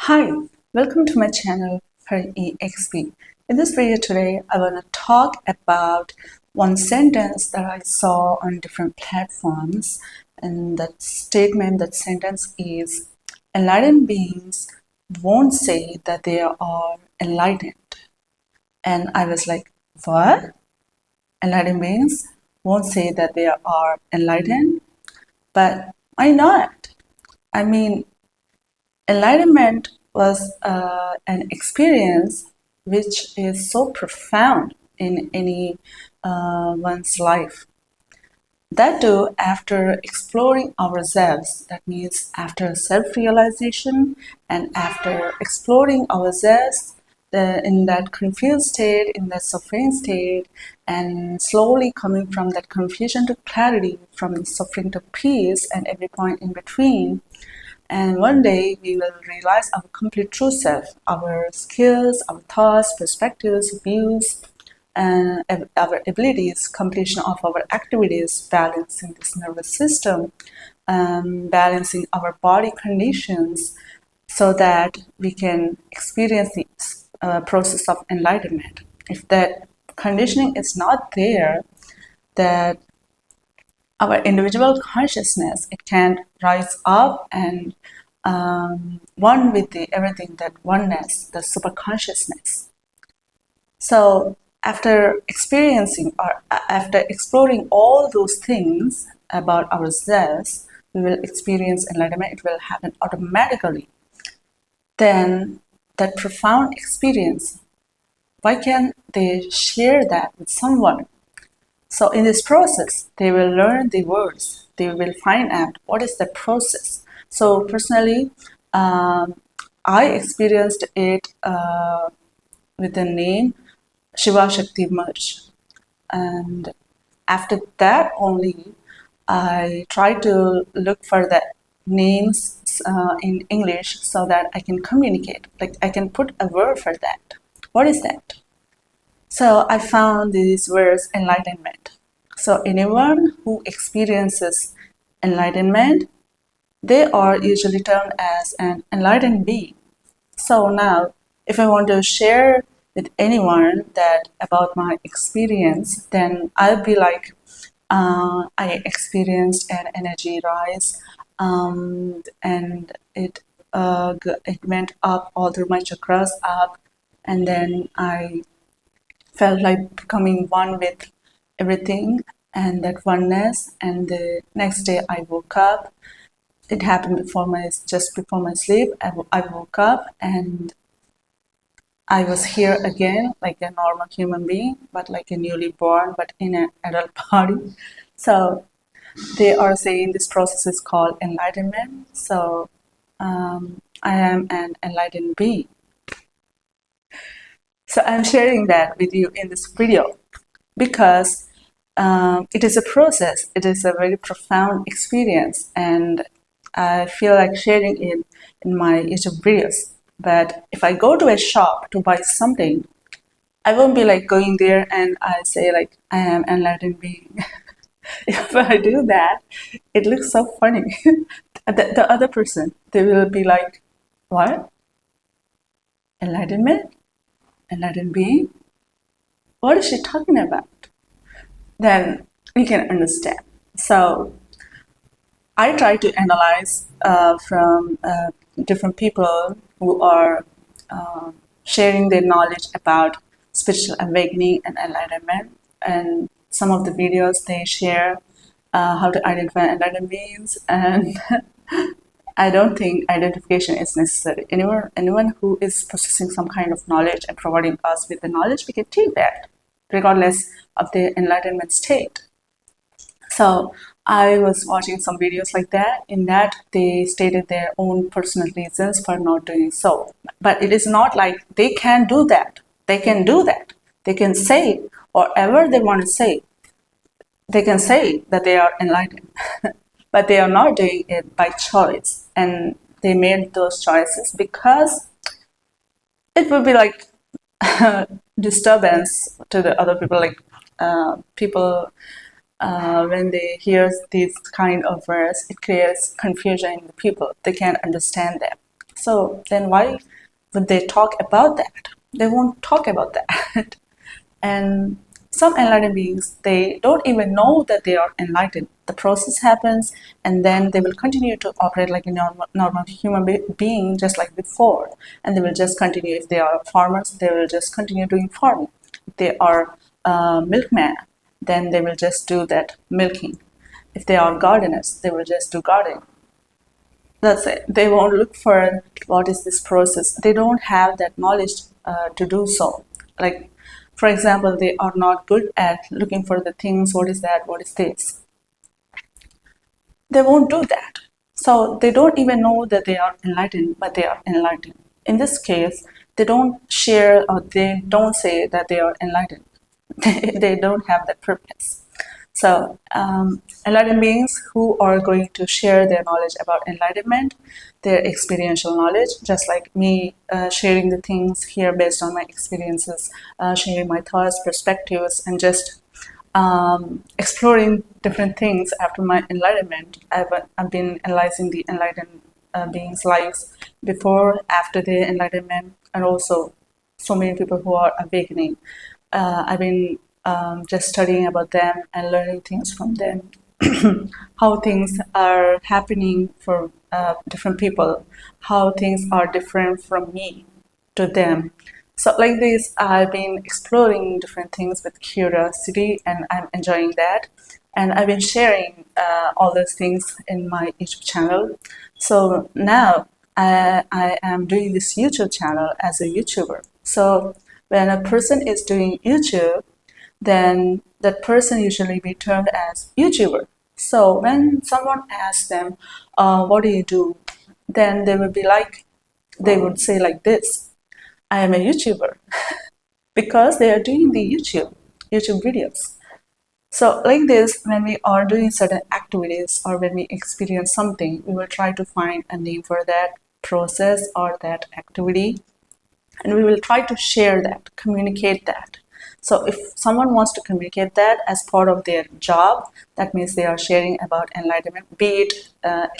Hi, welcome to my channel for EXP. In this video today, I want to talk about one sentence that I saw on different platforms. And that sentence is, enlightened beings won't say that they are enlightened. And I was like, what? Enlightened beings won't say that they are enlightened? But why not? I mean, enlightenment was an experience which is so profound in any one's life. That too, after exploring ourselves, that means after self-realization and after exploring ourselves in that confused state, in that suffering state, and slowly coming from that confusion to clarity, from suffering to peace, and every point in between. And one day we will realize our complete true self, our skills, our thoughts, perspectives, views, and our abilities, completion of our activities, balancing this nervous system, balancing our body conditions, so that we can experience the process of enlightenment. If that conditioning is not there, that our individual consciousness, it can rise up and one with the everything, that oneness, the super consciousness. So after experiencing or after exploring all those things about ourselves, we will experience enlightenment. It will happen automatically. Then that profound experience, why can't they share that with someone? So in this process, they will learn the words. They will find out what is the process. So personally, I experienced it with the name Shiva Shakti Merge. And after that only, I try to look for the names in English so that I can communicate. Like I can put a word for that. What is that? So I found these words, enlightenment. So anyone who experiences enlightenment, they are usually termed as an enlightened being. So now, if I want to share with anyone that about my experience, then I'll be like, I experienced an energy rise, and it went up all through my chakras up, and then I felt like becoming one with everything and that oneness. And the next day I woke up. It happened just before my sleep. I woke up and I was here again, like a normal human being, but like a newly born, but in an adult body. So they are saying this process is called enlightenment. So I am an enlightened being. So I'm sharing that with you in this video because it is a process. It is a very profound experience, and I feel like sharing it in my YouTube videos. But if I go to a shop to buy something, I won't be like going there and I say like I am enlightened being. If I do that, it looks so funny. The other person, they will be like, what? Enlightenment? Enlightened being? What is she talking about? Then we can understand. So I try to analyze from different people who are sharing their knowledge about spiritual awakening and enlightenment. And some of the videos they share how to identify enlightened beings, and I don't think identification is necessary. Anyone who is possessing some kind of knowledge and providing us with the knowledge, we can take that, regardless of their enlightenment state. So I was watching some videos like that. In that, they stated their own personal reasons for not doing so. But it is not like they can do that. They can do that. They can say whatever they want to say. They can say that they are enlightened, but they are not doing it by choice. And they made those choices because it would be like disturbance to the other people, like people when they hear these kind of words, it creates confusion in the people. They can't understand them. So then why would they talk about that? They won't talk about that. And some enlightened beings, they don't even know that they are enlightened. The process happens, and then they will continue to operate like a normal human being, just like before. And they will just continue. If they are farmers, they will just continue doing farming. If they are milkmen, then they will just do that milking. If they are gardeners, they will just do gardening. That's it. They won't look for what is this process. They don't have that knowledge to do so. Like, for example, they are not good at looking for the things. What is that? What is this? They won't do that. So they don't even know that they are enlightened, but they are enlightened. In this case, they don't share or they don't say that they are enlightened. They don't have that purpose. So, enlightened beings who are going to share their knowledge about enlightenment, their experiential knowledge, just like me sharing the things here based on my experiences, sharing my thoughts, perspectives, and just exploring different things after my enlightenment. I've been analyzing the enlightened beings' lives before, after their enlightenment, and also so many people who are awakening. I've been just studying about them and learning things from them, how things are happening for different people, how things are different from me to them. So, like this, I've been exploring different things with curiosity, and I'm enjoying that. And I've been sharing all those things in my YouTube channel. So now I am doing this YouTube channel as a YouTuber. So when a person is doing YouTube, then that person usually be termed as YouTuber. So when someone asks them, what do you do? Then they would say like this, I am a YouTuber, because they are doing the YouTube videos. So like this, when we are doing certain activities or when we experience something, we will try to find a name for that process or that activity, and we will try to share that, communicate that. So if someone wants to communicate that as part of their job, that means they are sharing about enlightenment, be it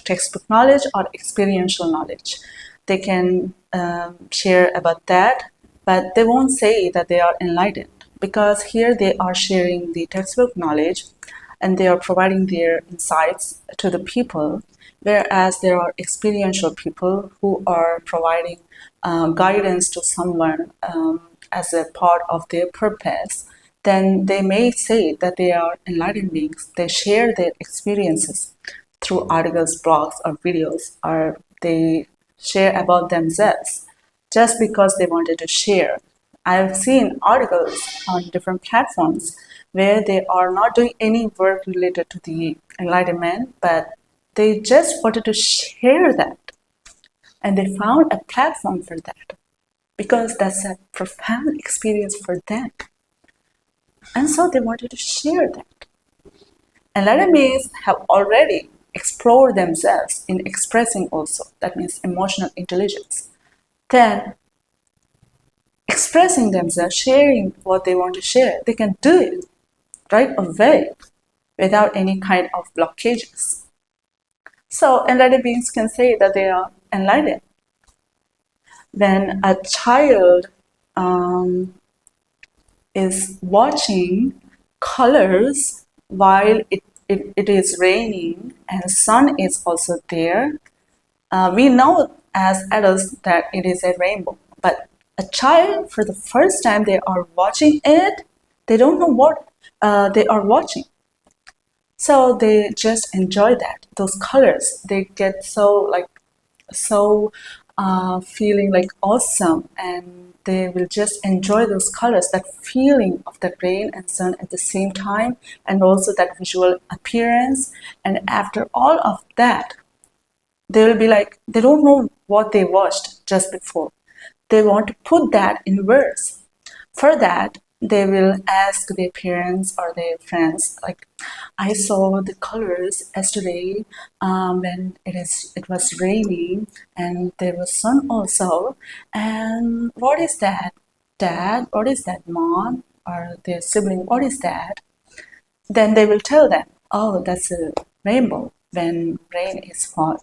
textbook knowledge or experiential knowledge. They can share about that, but they won't say that they are enlightened, because here they are sharing the textbook knowledge and they are providing their insights to the people, whereas there are experiential people who are providing guidance to someone as a part of their purpose. Then they may say that they are enlightened beings. They share their experiences through articles, blogs, or videos, or they share about themselves just because they wanted to share. I've seen articles on different platforms where they are not doing any work related to the enlightenment, but they just wanted to share that. And they found a platform for that because that's a profound experience for them. And so they wanted to share that. Enlightened beings have already explored themselves in expressing also. That means emotional intelligence. Then expressing themselves, sharing what they want to share, they can do it right away without any kind of blockages. So enlightened beings can say that they are enlightened. When a child is watching colors while it is raining and the sun is also there, we know as adults that it is a rainbow. But a child, for the first time they are watching it, they don't know what they are watching. So they just enjoy that, those colors. They get so feeling like awesome, and they will just enjoy those colors, that feeling of the rain and sun at the same time, and also that visual appearance. And after all of that, they will be like, they don't know what they watched just before. They want to put that in words. For that, they will ask their parents or their friends, like, I saw the colors yesterday when it was raining and there was sun also. And what is that, Dad? What is that, Mom? Or their sibling, what is that? Then they will tell them, oh, that's a rainbow. When rainfall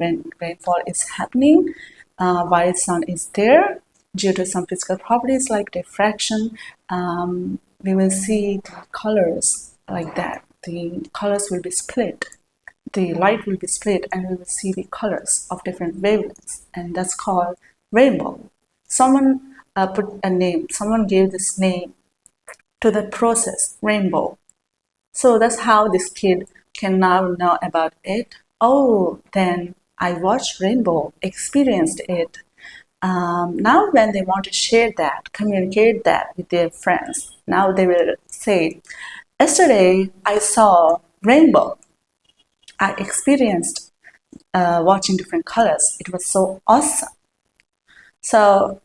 is happening, while sun is there, due to some physical properties like diffraction, we will see the colors like that. The colors will be split. The light will be split and we will see the colors of different wavelengths, and that's called rainbow. Someone put a name, someone gave this name to the process, rainbow. So that's how this kid can now know about it. Oh, then I watched rainbow, experienced it. Now when they want to share that, communicate that with their friends, now they will say, yesterday I saw rainbow. I experienced watching different colors. It was so awesome. So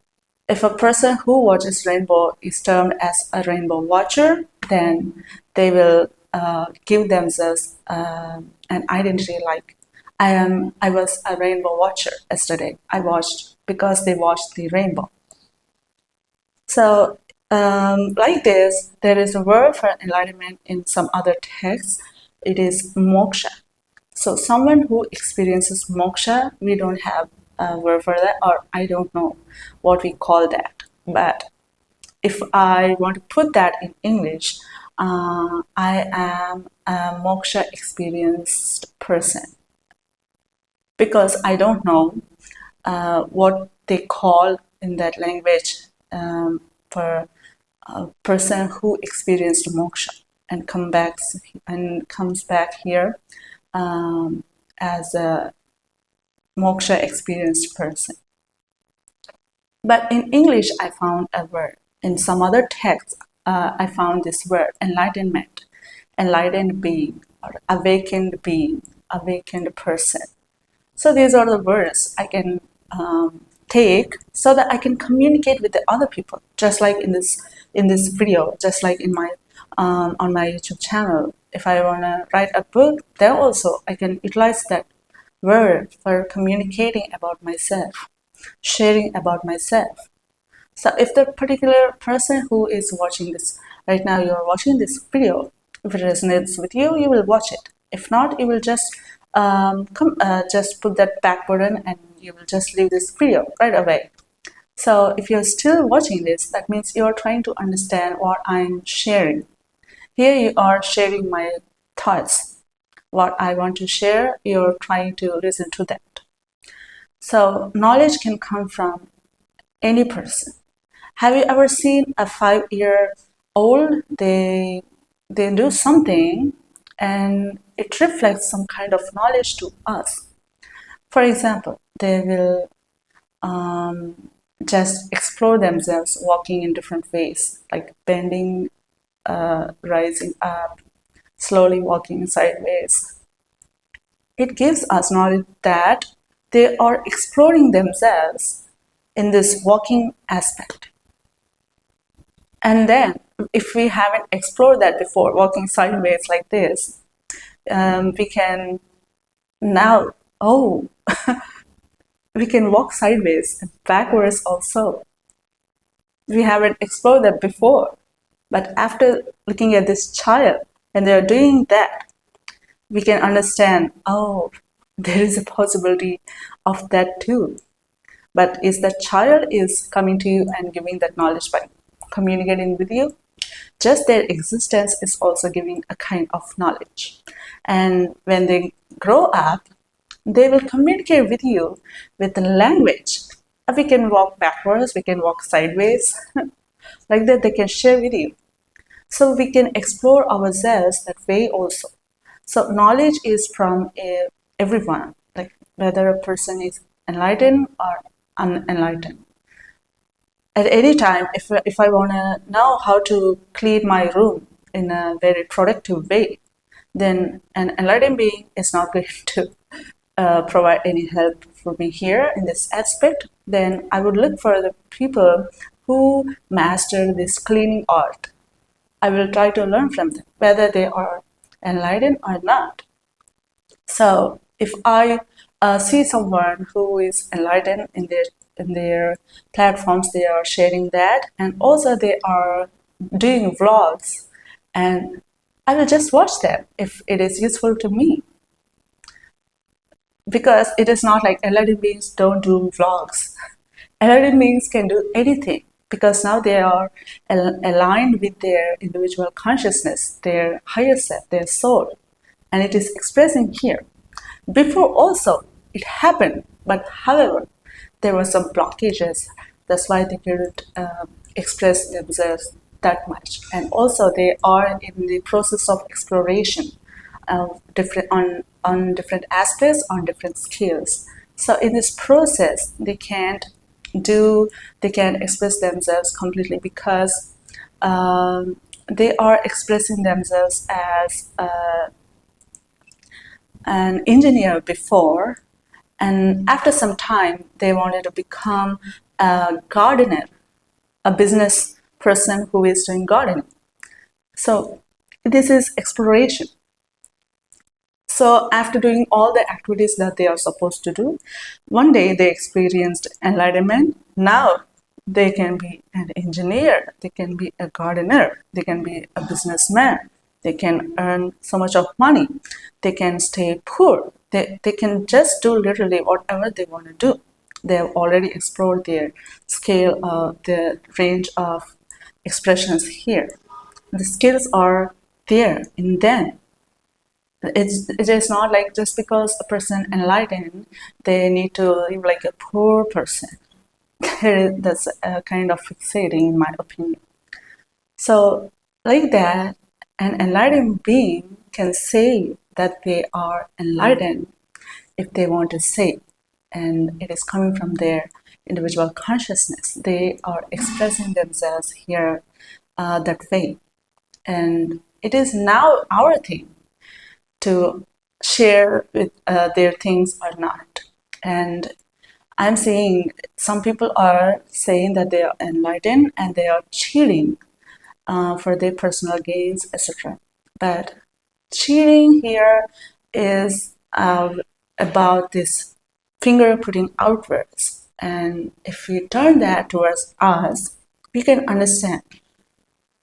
if a person who watches rainbow is termed as a rainbow watcher, then they will give themselves an identity like I was a rainbow watcher yesterday. I watched because they watched the rainbow. So like this, there is a word for enlightenment in some other texts. It is moksha. So someone who experiences moksha, we don't have a word for that, or I don't know what we call that. But if I want to put that in English, I am a moksha experienced person, because I don't know what they call in that language for a person who experienced moksha and comes back here as a moksha experienced person. But in English, I found a word. In some other texts, I found this word, enlightenment, enlightened being, or awakened being, awakened person. So these are the words I can take so that I can communicate with the other people, just like in this video, just like in my on my YouTube channel. If I want to write a book, there also I can utilize that word for communicating about myself, sharing about myself. So if the particular person who is watching this right now, you are watching this video, if it resonates with you, you will watch it. If not, you will just just put that back button and you will just leave this video right away. So if you're still watching this, that means you're trying to understand what I'm sharing. Here you are sharing my thoughts. What I want to share, you're trying to listen to that. So knowledge can come from any person. Have you ever seen a 5-year-old? They do something and it reflects some kind of knowledge to us. For example, they will just explore themselves walking in different ways, like bending, rising up, slowly walking sideways. It gives us knowledge that they are exploring themselves in this walking aspect. And then, if we haven't explored that before, walking sideways like this, we can now, we can walk sideways and backwards also. We haven't explored that before. But after looking at this child and they're doing that, we can understand, there is a possibility of that too. But is that child is coming to you and giving that knowledge by communicating with you? Just their existence is also giving a kind of knowledge. And when they grow up, they will communicate with you with the language. We can walk backwards, we can walk sideways. Like that, they can share with you. So we can explore ourselves that way also. So knowledge is from everyone, like whether a person is enlightened or unenlightened. At any time, if I want to know how to clean my room in a very productive way, then an enlightened being is not going to provide any help for me here in this aspect. Then I would look for the people who master this cleaning art. I will try to learn from them, whether they are enlightened or not. So if I see someone who is enlightened in their platforms, they are sharing that, and also they are doing vlogs, and I will just watch them if it is useful to me. because it is not like enlightened beings don't do vlogs. Enlightened beings can do anything because now they are aligned with their individual consciousness, their higher self, their soul, and it is expressing here. Before also it happened, but however, there were some blockages. That's why they couldn't express themselves that much. And also they are in the process of exploration different on different aspects, on different skills. So in this process, they can't express themselves completely because they are expressing themselves as an engineer before, and after some time they wanted to become a gardener, a business person who is doing gardening. So this is exploration. So after doing all the activities that they are supposed to do, one day they experienced enlightenment. Now they can be an engineer, they can be a gardener, they can be a businessman, they can earn so much of money, they can stay poor, they can just do literally whatever they want to do. They have already explored their scale, the range of expressions here. The skills are there in them. It is not like just because a person enlightened, they need to live like a poor person. That's a kind of fixating, in my opinion. So, like that, an enlightened being can say that they are enlightened if they want to say, and it is coming from their individual consciousness. They are expressing themselves here that way, and it is now our thing to share with their things or not. And I'm seeing some people are saying that they are enlightened and they are cheating for their personal gains, etc. But cheating here is about this finger putting outwards. And if we turn that towards us, we can understand.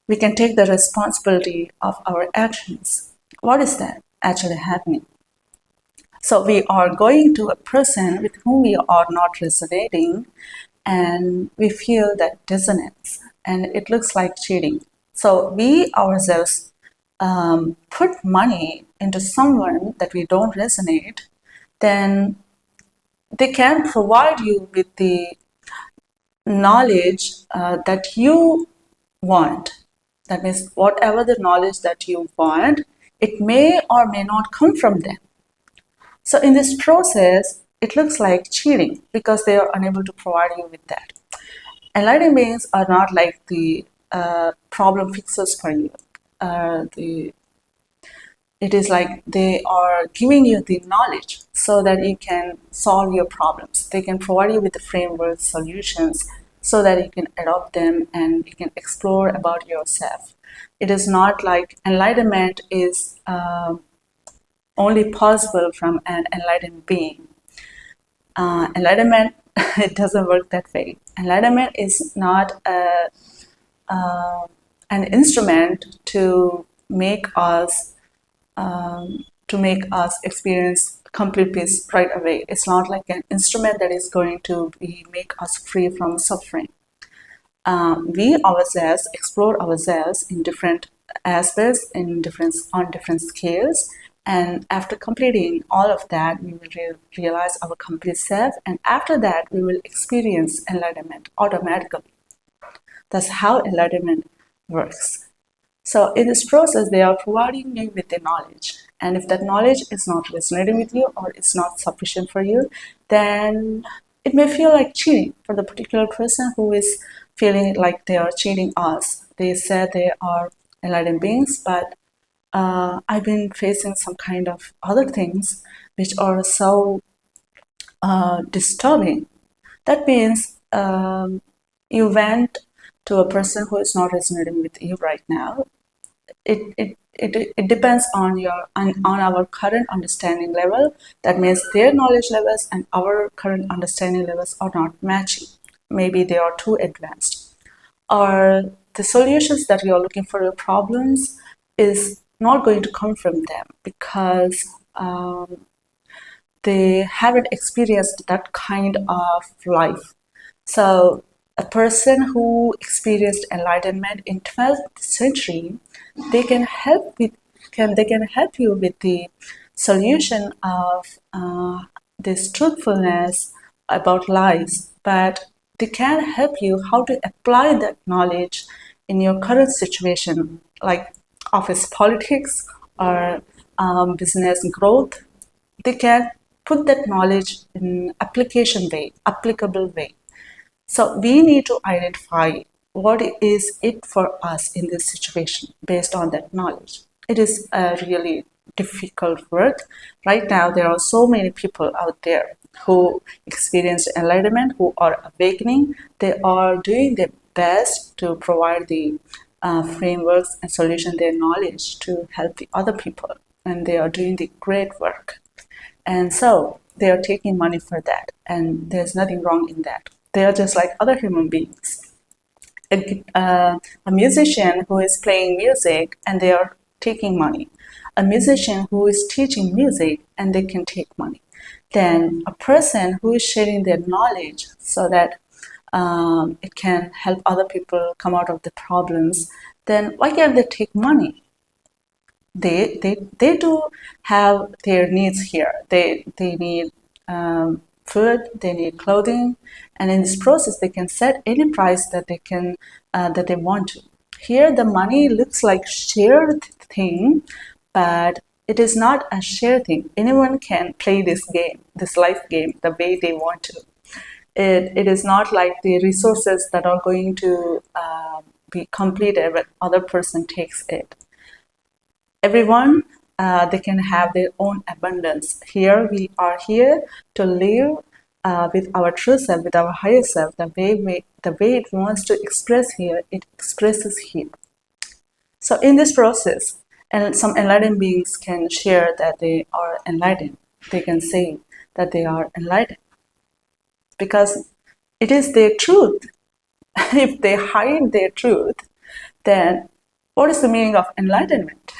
We can take the responsibility of our actions. What is that actually happening? So we are going to a person with whom we are not resonating, and we feel that dissonance, and it looks like cheating. So we ourselves put money into someone that we don't resonate, then they can provide you with the knowledge that you want. That means whatever the knowledge that you want, it may or may not come from them. So in this process, it looks like cheating because they are unable to provide you with that. Enlightened beings are not like the problem fixers for you. It is like they are giving you the knowledge so that you can solve your problems. They can provide you with the framework solutions so that you can adopt them and you can explore about yourself. It is not like enlightenment is only possible from an enlightened being. Enlightenment, it doesn't work that way. Enlightenment is not an instrument to make us experience complete peace right away. It's not like an instrument that is going to make us free from suffering. We ourselves explore ourselves in different aspects, on different scales, and after completing all of that, we will realize our complete self, and after that, we will experience enlightenment automatically. That's how enlightenment works. So in this process, they are providing you with the knowledge. And if that knowledge is not resonating with you or it's not sufficient for you, then it may feel like cheating for the particular person who is feeling like they are cheating us. They said they are enlightened beings, but I've been facing some kind of other things which are so disturbing. That means you went to a person who is not resonating with you right now. It depends on our current understanding level. That means their knowledge levels and our current understanding levels are not matching. Maybe they are too advanced, or the solutions that we are looking for your problems is not going to come from them because they haven't experienced that kind of life. So a person who experienced enlightenment in 12th century, they can help with they can help you with the solution of this truthfulness about lives, but they can help you how to apply that knowledge in your current situation, like office politics or business growth. They can put that knowledge in applicable way. So we need to identify what is it for us in this situation based on that knowledge. It is a really difficult work. Right now, there are so many people out there who experience enlightenment, who are awakening. They are doing their best to provide the frameworks and solution, their knowledge to help the other people, and they are doing the great work. And so they are taking money for that, and there's nothing wrong in that. They are just like other human beings. A musician who is playing music and they are taking money, a musician who is teaching music and they can take money, then a person who is sharing their knowledge so that it can help other people come out of the problems, then why can't they take money? They do have their needs here. They need food, they need clothing, and in this process they can set any price that they want to. Here the money looks like shared thing, but it is not a shared thing. Anyone can play this game, this life game, the way they want to. It is not like the resources that are going to be completed when other person takes it. Everyone, they can have their own abundance. Here we are here to live with our true self, with our higher self, the way it wants to express here, it expresses here. So in this process, and some enlightened beings can share that they are enlightened. They can say that they are enlightened because it is their truth. If they hide their truth, then what is the meaning of enlightenment?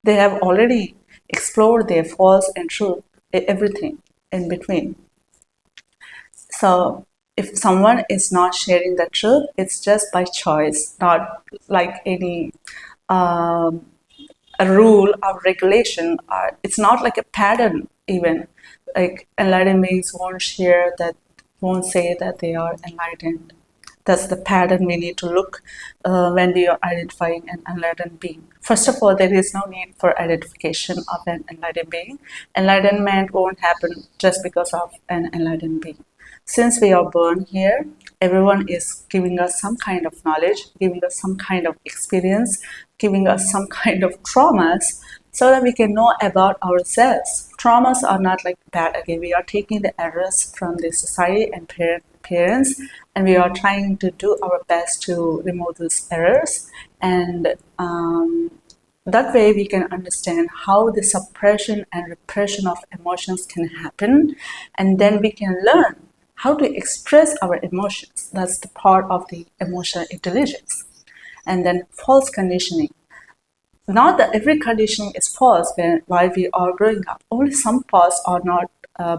They have already explored their false and truth, everything in between. So if someone is not sharing the truth, it's just by choice, not like any a rule or regulation. It's not like a pattern even. Like enlightened beings won't say that they are enlightened. That's the pattern we need to look when we are identifying an enlightened being. First of all, there is no need for identification of an enlightened being. Enlightenment won't happen just because of an enlightened being. Since we are born here, everyone is giving us some kind of knowledge, giving us some kind of experience, giving us some kind of traumas so that we can know about ourselves. Traumas are not like bad. Again, we are taking the errors from the society and parents, and we are trying to do our best to remove those errors. And that way we can understand how the suppression and repression of emotions can happen, and then we can learn how to express our emotions. That's the part of the emotional intelligence. And then false conditioning. Not that every conditioning is false while we are growing up. Only some parts are not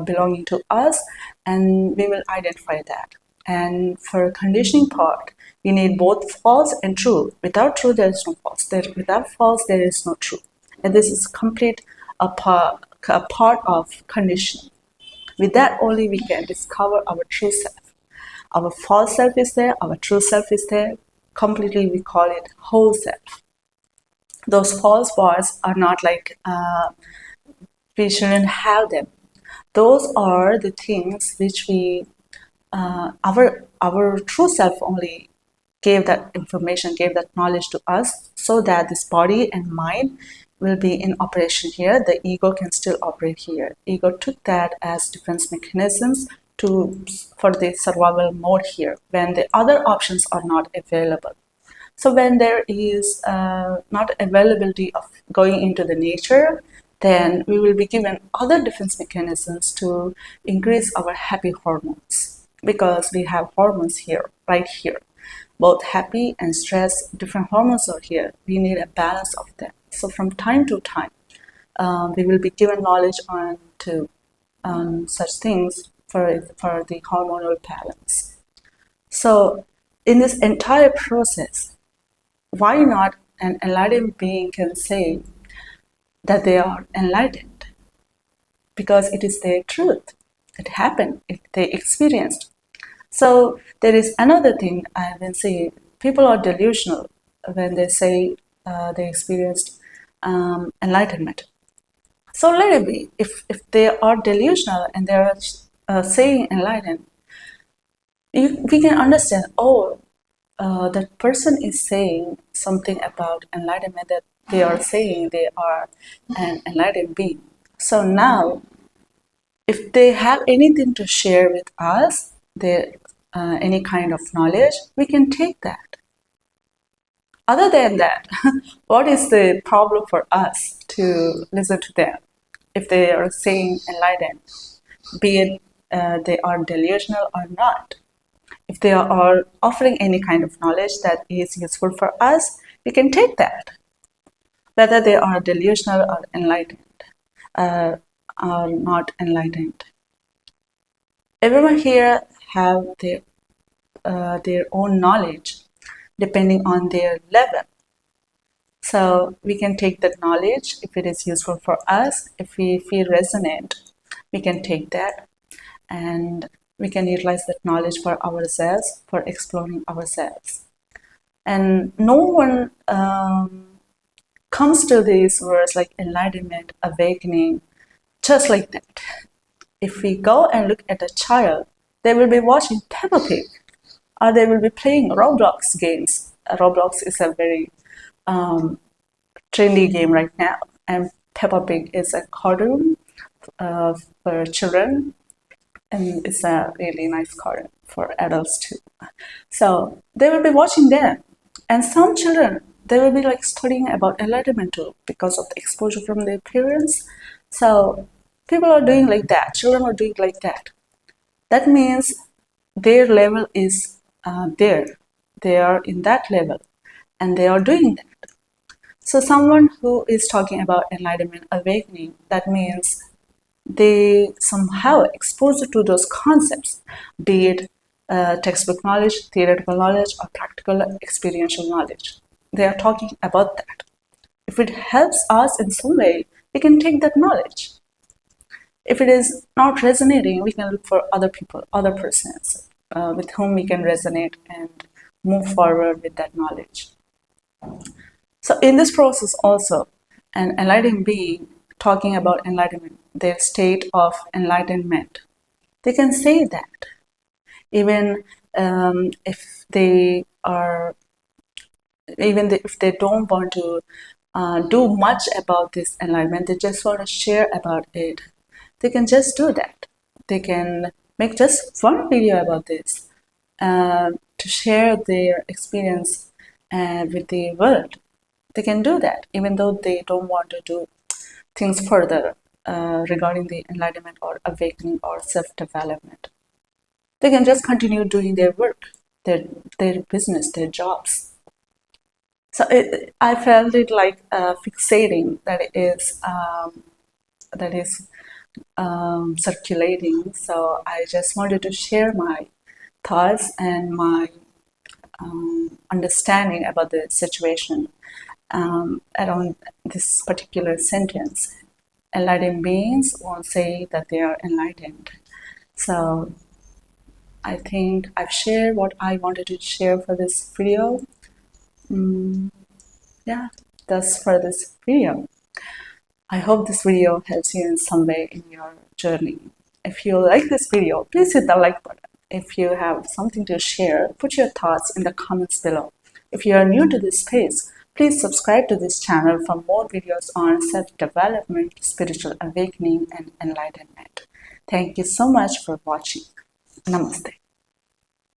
belonging to us, and we will identify that. And for conditioning part, we need both false and true. Without true, there is no false. Without false, there is no true. And this is complete a part of conditioning. With that only we can discover our true self. Our false self is there, our true self is there. Completely we call it whole self. Those false parts are not like we shouldn't have them. Those are the things which we our true self only gave that information, gave that knowledge to us, so that this body and mind will be in operation here. The ego can still operate here. Ego took that as defense mechanisms for the survival mode here when the other options are not available. So when there is not availability of going into the nature, then we will be given other defense mechanisms to increase our happy hormones, because we have hormones here, right here. Both happy and stress, different hormones are here. We need a balance of them. So from time to time, we will be given knowledge on to such things for the hormonal balance. So in this entire process, why not an enlightened being can say that they are enlightened? Because it is their truth. It happened, they experienced. So there is another thing I have been saying. People are delusional when they say they experienced enlightenment. So let it be. If they are delusional and they are saying enlightened, we can understand, oh, that person is saying something about enlightenment, that they are saying they are an enlightened being. So now, if they have anything to share with us, any kind of knowledge, we can take that. Other than that, what is the problem for us to listen to them? If they are saying enlightened, be it they are delusional or not. If they are offering any kind of knowledge that is useful for us, we can take that. Whether they are delusional or enlightened, or not enlightened. Everyone here have their own knowledge depending on their level. So we can take that knowledge if it is useful for us, if we feel resonant, we can take that and we can utilize that knowledge for ourselves, for exploring ourselves. And no one comes to these words like enlightenment, awakening, just like that. If we go and look at a child, they will be watching Peppa Pig, or they will be playing Roblox games. Roblox is a very trendy game right now, and Peppa Pig is a cartoon for children, and it's a really nice cartoon for adults too. So they will be watching them, and some children they will be like studying about enlightenment too because of the exposure from their parents. So people are doing like that. Children are doing like that. That means their level is there. They are in that level, and they are doing that. So someone who is talking about enlightenment, awakening, that means they somehow exposed to those concepts, be it textbook knowledge, theoretical knowledge, or practical experiential knowledge. They are talking about that. If it helps us in some way, we can take that knowledge. If it is not resonating, we can look for other people, other persons with whom we can resonate and move forward with that knowledge. So in this process also, an enlightened being talking about enlightenment, their state of enlightenment, they can say that. Even if they are, if they don't want to do much about this enlightenment, they just want to share about it, they can just do that. They can make just one video about this to share their experience with the world. They can do that, even though they don't want to do things further regarding the enlightenment or awakening or self-development. They can just continue doing their work, their business, their jobs. So I felt it like fixating that is circulating. So I just wanted to share my thoughts and my understanding about the situation around this particular sentence. Enlightened beings won't say that they are enlightened. So I think I've shared what I wanted to share for this video. Yeah, that's for this video. I hope this video helps you in some way in your journey. If you like this video, please hit the like button. If you have something to share, put your thoughts in the comments below. If you are new to this space, please subscribe to this channel for more videos on self-development, spiritual awakening, and enlightenment. Thank you so much for watching. Namaste.